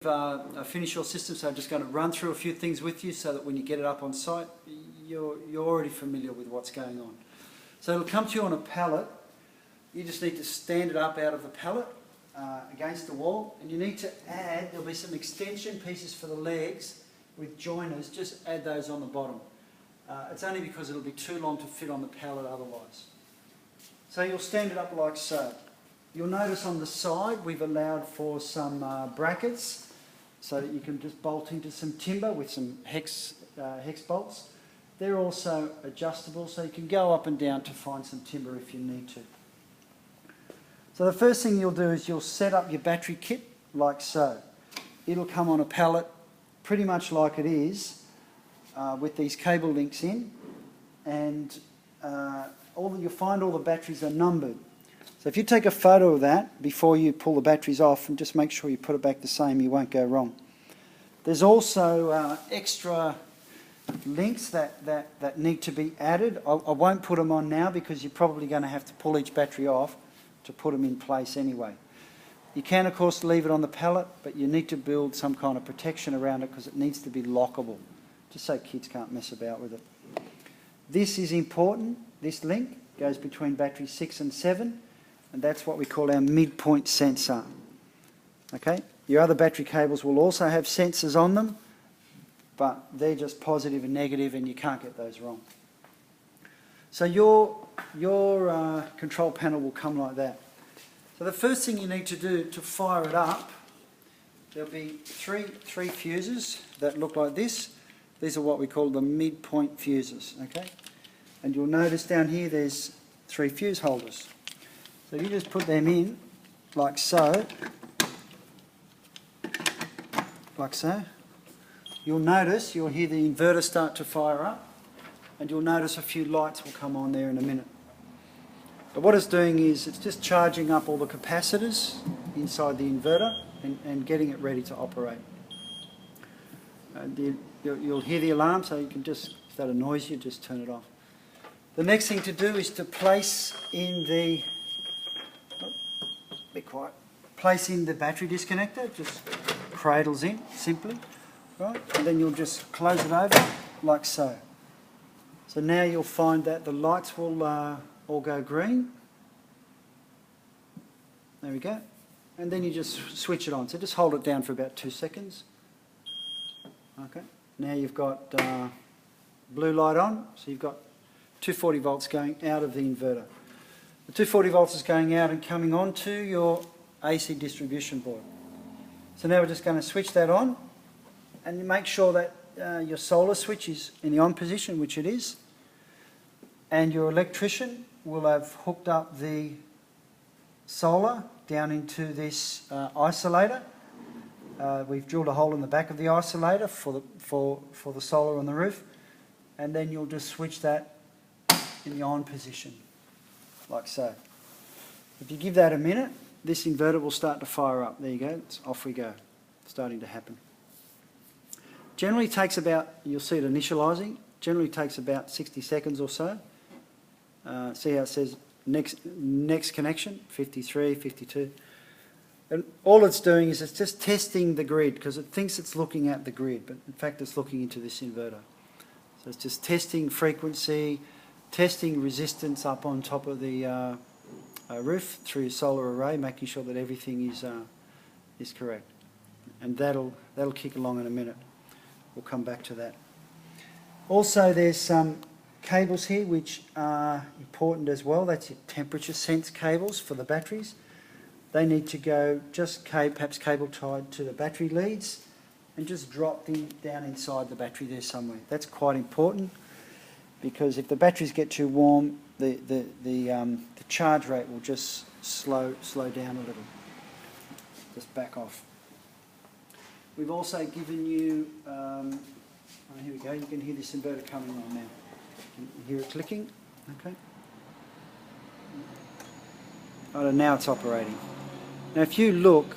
Finish your system, so I'm just going to run through a few things with you so that when you get it up on site you're already familiar with what's going on. So it'll come to you on a pallet. You just need to stand it up out of the pallet against the wall, and you need to add, there'll be some extension pieces for the legs with joiners, just add those on the bottom. It's only because it'll be too long to fit on the pallet otherwise. So you'll stand it up like so. You'll notice on the side we've allowed for some brackets so that you can just bolt into some timber with some hex bolts. They're also adjustable, so you can go up and down to find some timber if you need to. So the first thing you'll do is you'll set up your battery kit like so. It'll come on a pallet pretty much like it is with these cable links in, and you'll find all the batteries are numbered. So if you take a photo of that before you pull the batteries off, and just make sure you put it back the same, you won't go wrong. There's also extra links that need to be added. I won't put them on now because you're probably going to have to pull each battery off to put them in place anyway. You can of course leave it on the pallet, but you need to build some kind of protection around it because it needs to be lockable, just so kids can't mess about with it. This is important. This link goes between battery 6 and 7. And that's what we call our midpoint sensor. Okay? Your other battery cables will also have sensors on them, but they're just positive and negative, and you can't get those wrong. So your control panel will come like that. So the first thing you need to do to fire it up, there'll be three fuses that look like this. These are what we call the midpoint fuses. Okay? And you'll notice down here there's 3 fuse holders. So you just put them in like so, You'll hear the inverter start to fire up, and you'll notice a few lights will come on there in a minute. But what it's doing is it's just charging up all the capacitors inside the inverter and getting it ready to operate. You'll hear the alarm, so you can just, if that annoys you, just turn it off. The next thing to do is to place in the battery disconnector. Just cradles in simply, right? And then you'll just close it over like so. So now you'll find that the lights will all go green. There we go. And then you just switch it on. So just hold it down for about 2 seconds. Okay. Now you've got blue light on, so you've got 240 volts going out of the inverter. The 240 volts is going out and coming on to your AC distribution board. So now we're just going to switch that on, and you make sure that your solar switch is in the on position, which it is, and your electrician will have hooked up the solar down into this isolator. We've drilled a hole in the back of the isolator for the solar on the roof, and then you'll just switch that in the on position, like so. If you give that a minute, this inverter will start to fire up. There you go, it's off we go. It's starting to happen. Generally takes about, you'll see it initializing, generally takes about 60 seconds or so. See how it says next connection, 53, 52. And all it's doing is it's just testing the grid, because it thinks it's looking at the grid, but in fact it's looking into this inverter. So it's just testing frequency, testing resistance up on top of the roof through your solar array, making sure that everything is correct. And that'll kick along in a minute. We'll come back to that. Also, there's some cables here which are important as well. That's your temperature sense cables for the batteries. They need to go just perhaps cable tied to the battery leads and just drop them down inside the battery there somewhere. That's quite important, because if the batteries get too warm, the charge rate will just slow down a little. Just back off. We've also given you, here we go, you can hear this inverter coming on now. You can hear it clicking, okay. Right, now it's operating. Now if you look,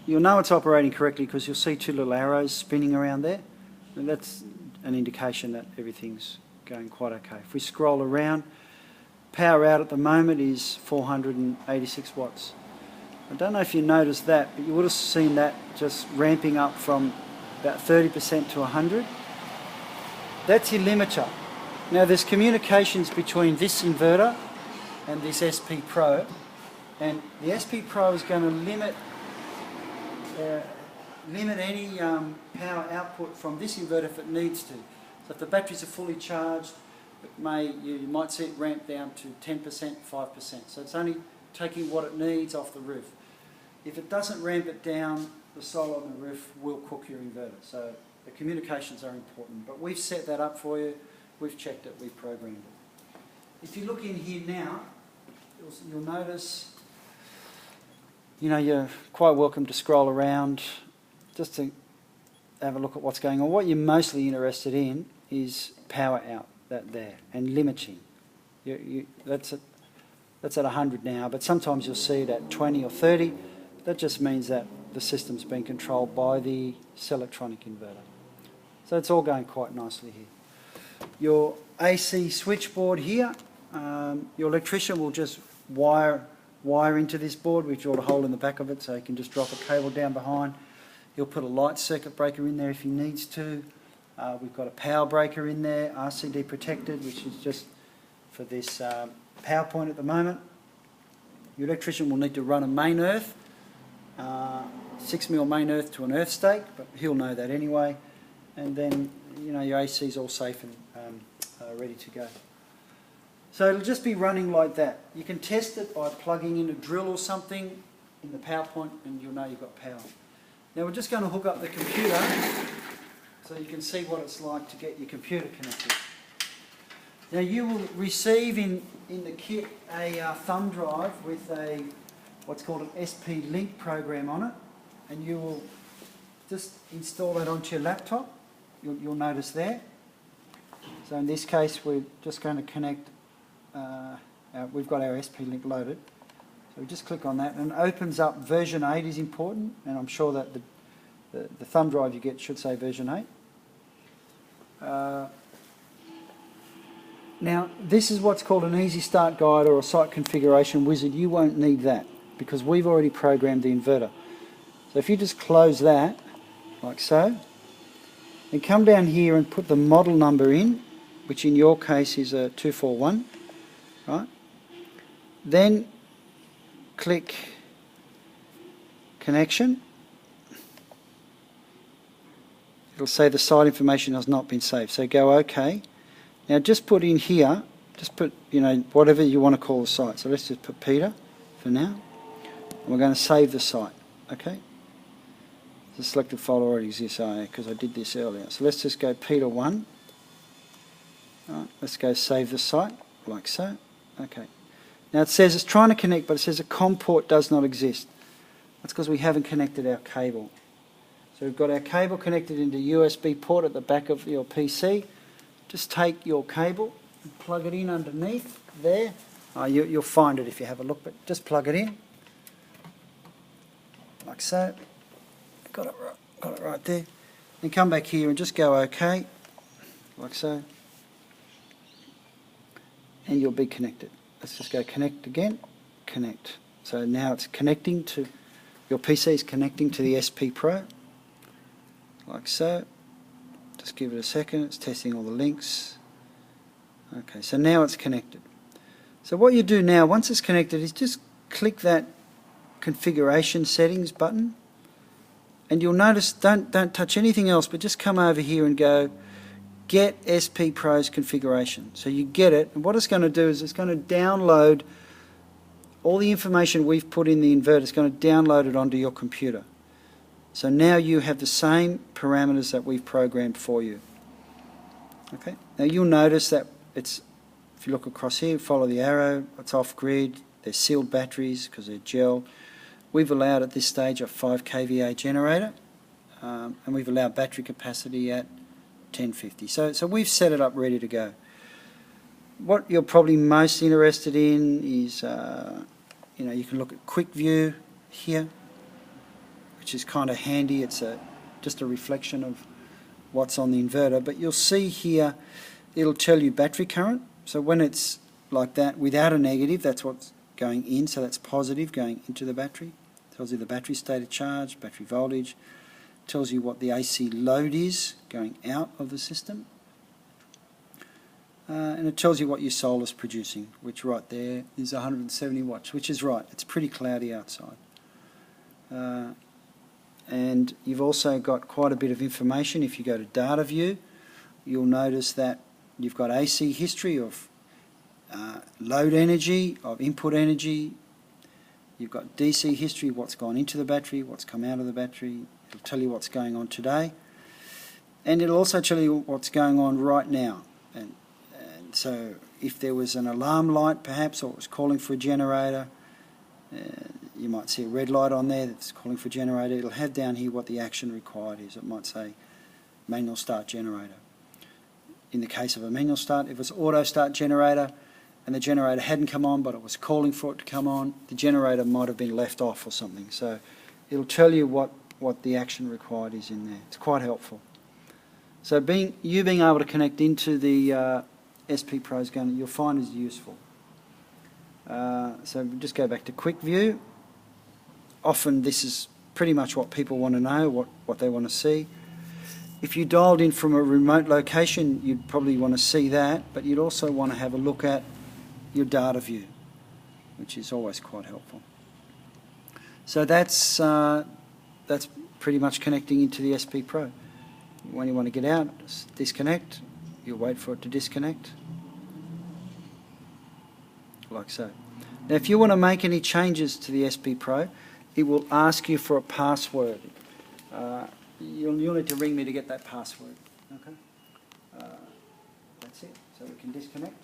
you'll know it's operating correctly because you'll see 2 little arrows spinning around there, and that's an indication that everything's going quite okay. If we scroll around, power out at the moment is 486 watts. I don't know if you noticed that, but you would have seen that just ramping up from about 30% to 100. That's your limiter. Now there's communications between this inverter and this SP Pro, and the SP Pro is going to limit any power output from this inverter if it needs to. So if the batteries are fully charged, you might see it ramp down to 10%, 5%. So it's only taking what it needs off the roof. If it doesn't ramp it down, the solar on the roof will cook your inverter. So the communications are important. But we've set that up for you. We've checked it. We've programmed it. If you look in here now, you'll notice, you're quite welcome to scroll around just to have a look at what's going on. What you're mostly interested in is power out, that there, and limiting. That's at 100 now, but sometimes you'll see it at 20 or 30. That just means that the system's been controlled by the Cellectronic inverter. So it's all going quite nicely here. Your AC switchboard here, your electrician will just wire into this board. We've drilled a hole in the back of it so he can just drop a cable down behind. He'll put a light circuit breaker in there if he needs to. We've got a power breaker in there, RCD protected, which is just for this power point at the moment. Your electrician will need to run a main earth, 6mm main earth to an earth stake, but he'll know that anyway. And then your AC is all safe and ready to go. So it'll just be running like that. You can test it by plugging in a drill or something in the power point, and you'll know you've got power. Now we're just going to hook up the computer so you can see what it's like to get your computer connected. Now you will receive in the kit a thumb drive with what's called an SP Link program on it, and you will just install that onto your laptop. You'll notice there. So in this case we're just going to connect, we've got our SP Link loaded. So we just click on that and it opens up. Version 8 is important, and I'm sure that the thumb drive you get should say version 8. Now this is what's called an easy start guide or a site configuration wizard. You won't need that because we've already programmed the inverter. So if you just close that like so, and come down here and put the model number in, which in your case is a 241, right? Then click connection. It'll say the site information has not been saved, so go OK. Now just put in here, just put whatever you want to call the site. So let's just put Peter for now, and we're going to save the site. Okay. The selected file already exists because I did this earlier. So let's just go Peter 1. Right, let's go save the site like so. Okay. Now it says it's trying to connect, but it says a COM port does not exist. That's because we haven't connected our cable. So we've got our cable connected into USB port at the back of your PC. Just take your cable and plug it in underneath there. You'll find it if you have a look, but just plug it in like so. Got it right there. Then come back here and just go OK, like so, and you'll be connected. Let's just go connect again, connect. So now it's connecting to, your PC is connecting to the SP Pro, like so. Just give it a second, it's testing all the links. Okay, so now it's connected. So what you do now, once it's connected, is just click that configuration settings button, and you'll notice, don't touch anything else, but just come over here and go get SP Pro's configuration. So you get it, and what it's going to do is it's going to download all the information we've put in the inverter. It's going to download it onto your computer. So now you have the same parameters that we've programmed for you. Okay. Now you'll notice that it's, if you look across here, follow the arrow, it's off grid, they're sealed batteries because they're gel. We've allowed at this stage a 5 kVA generator, and we've allowed battery capacity at 1050. So we've set it up ready to go. What you're probably most interested in is, you can look at quick view here, which is kind of handy. It's just a reflection of what's on the inverter. But you'll see here, it'll tell you battery current. So when it's like that, without a negative, that's what's going in. So that's positive going into the battery. Tells you the battery state of charge, battery voltage, tells you what the AC load is going out of the system, and it tells you what your solar's producing, which right there is 170 watts, which is right, it's pretty cloudy outside. And you've also got quite a bit of information. If you go to data view, you'll notice that you've got AC history of load energy, of input energy. You've got DC history, what's gone into the battery, what's come out of the battery. It'll tell you what's going on today. And it'll also tell you what's going on right now. And so if there was an alarm light perhaps, or it was calling for a generator, you might see a red light on there that's calling for a generator. It'll have down here what the action required is. It might say manual start generator. In the case of a manual start, if it's auto start generator and the generator hadn't come on but it was calling for it to come on, the generator might have been left off or something. So it'll tell you what the action required is in there. It's quite helpful. So being able to connect into the SP Pro is you'll find is useful. So just go back to quick view. Often this is pretty much what people want to know, what they want to see. If you dialed in from a remote location, you'd probably want to see that, but you'd also want to have a look at your data view, which is always quite helpful. So that's pretty much connecting into the SP Pro. When you want to get out, disconnect. You'll wait for it to disconnect, like so. Now, if you want to make any changes to the SP Pro, it will ask you for a password. You'll need to ring me to get that password. Okay. That's it. So we can disconnect.